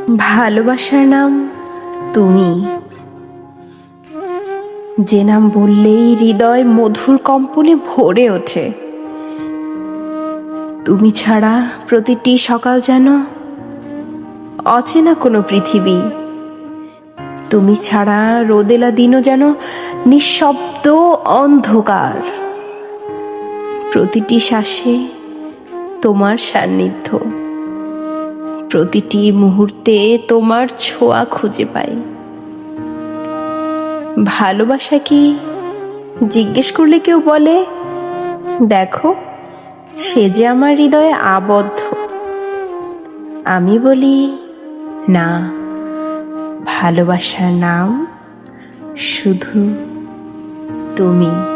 ভালোবাসার নাম তুমি, যে নাম বললেই হৃদয় মধুর কম্পনে ভরে ওঠে। তুমি ছাড়া প্রতিটি সকাল যেন অচেনা কোনো পৃথিবী। তুমি ছাড়া রোদেলা দিনও যেন নিঃশব্দ অন্ধকার। প্রতিটি শ্বাসে তোমার সান্নিধ্য, প্রতিটি মুহূর্তে তোমার ছোঁয়া খুঁজে পাই। ভালোবাসা কি জিজ্ঞেস করলে কেউ বলে, দেখো সে যে আমার হৃদয়ে আবদ্ধ। আমি বলি, না, ভালোবাসার নাম শুধু তুমি।